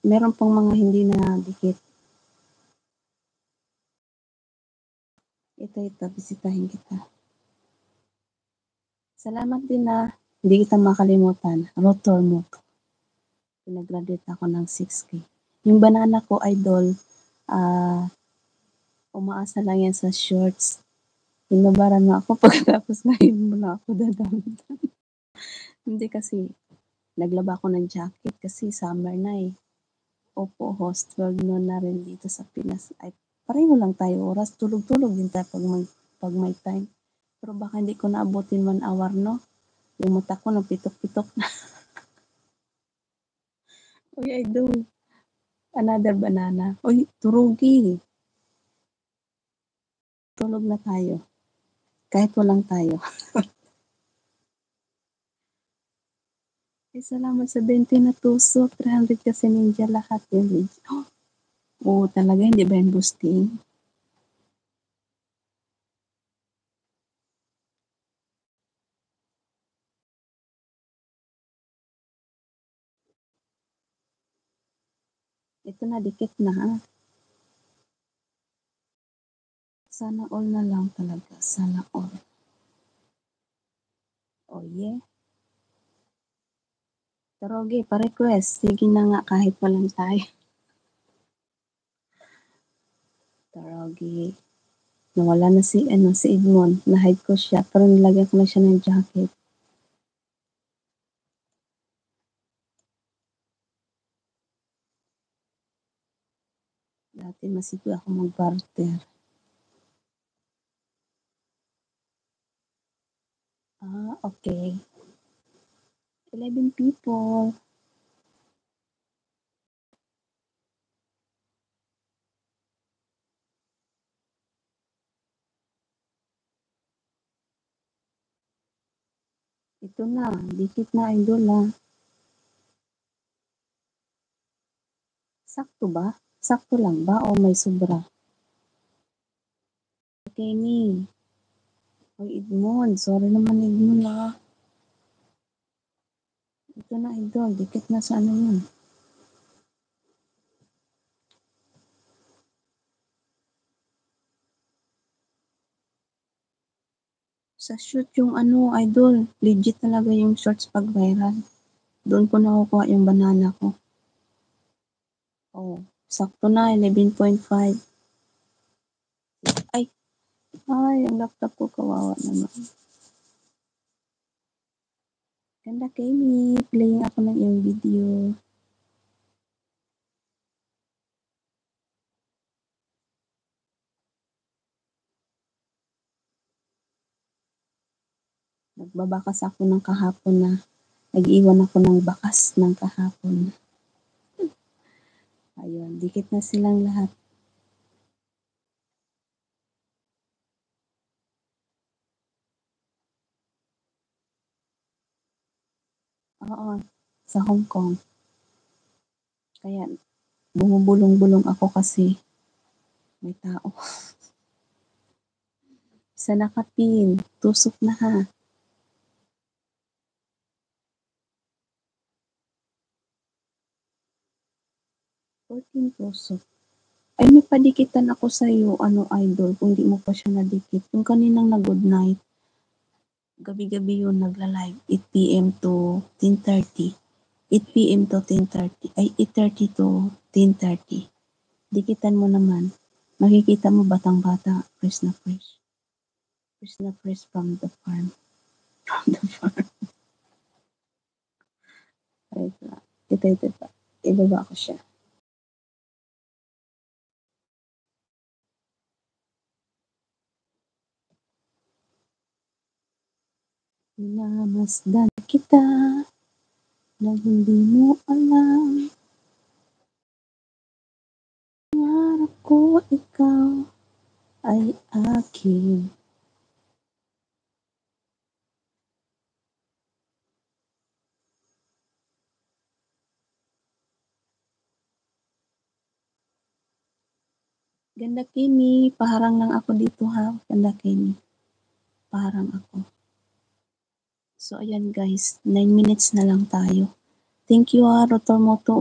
Meron pong mga hindi na dikit. Ito, bisitahin kita. Salamat din na hindi kita makalimutan. Rotor mo. Pinag-graduate ako ng 6K. Yung banana ko, idol, umaasa lang yan sa shorts. Hinabaran mo ako pagkatapos ngayon mo na ako dadamit. Hindi kasi, naglaba ako ng jacket kasi summer na eh. Opo, host, 12 noon na rin dito sa Pinas. Ay, pareho lang tayo oras. Tulog-tulog din tayo pag may time. Pero baka hindi ko naabutin 1 hour, no? Yung mata ko nagpitok-pitok na. Uy, idol. Another banana. Uy, turugi. Tulog na tayo. Kahit walang tayo. Ay, salamat sa 20 na tusok. 300 kasi ninja lahat yun. Oo, talaga. Hindi ba yung boosting? Ito na, dikit na ha. Sana all na lang talaga. Sana all. Oh, yeah. Tarogi, pa-request. Sige na nga kahit walang tayo. Tarogi. Nawala na si Edmond. Na-hide ko siya. Pero nilagyan ko na siya ng jacket. Dati masipag ako mag-barter. Okay. 11 people. Ito na, dikit na idol ha. Sakto ba? Sakto lang ba o may sobra? Kenny. Oy, Edmond. Sorry naman Edmond ha. Ito na idol, dikit na sa ano yun. Sa shoot yung ano, idol, legit talaga yung shorts pag viral. Doon ko nakukuha yung banana ko. Oh, sakto na, 11.5. Ay, ang laptop ko kawawa naman. Ganda Kenny, playing ako ng iyong video. Nagbabakas ako ng kahapon na. Nag-iwan ako ng bakas ng kahapon. Ayun, dikit na silang lahat. Oo, sa Hong Kong. Kaya bumubulong-bulong ako kasi may tao. Isa nakapin, tusok na ha. 14 tusok. Ay, may padikitan ako sa'yo, idol, kung di mo pa siya nadikit. Yung kaninang na good night, gabi-gabi yun nagla-live, 8 p.m. to 10:30. 8 p.m. to 10:30. Ay, 8:30 to 10:30. Dikitan mo naman. Makikita mo batang-bata, fresh na fresh. Fresh na fresh from the farm. From the farm. Ay, ito. Ibaba ko siya. Namasdan kita na hindi mo alam. Pangarap ko ikaw ay akin. Ganda Kimi, paharang lang ako dito ha. Ganda Kimi. Paharang ako. So ayan guys, 9 minutes na lang tayo. Thank you ha, Rotor Moto.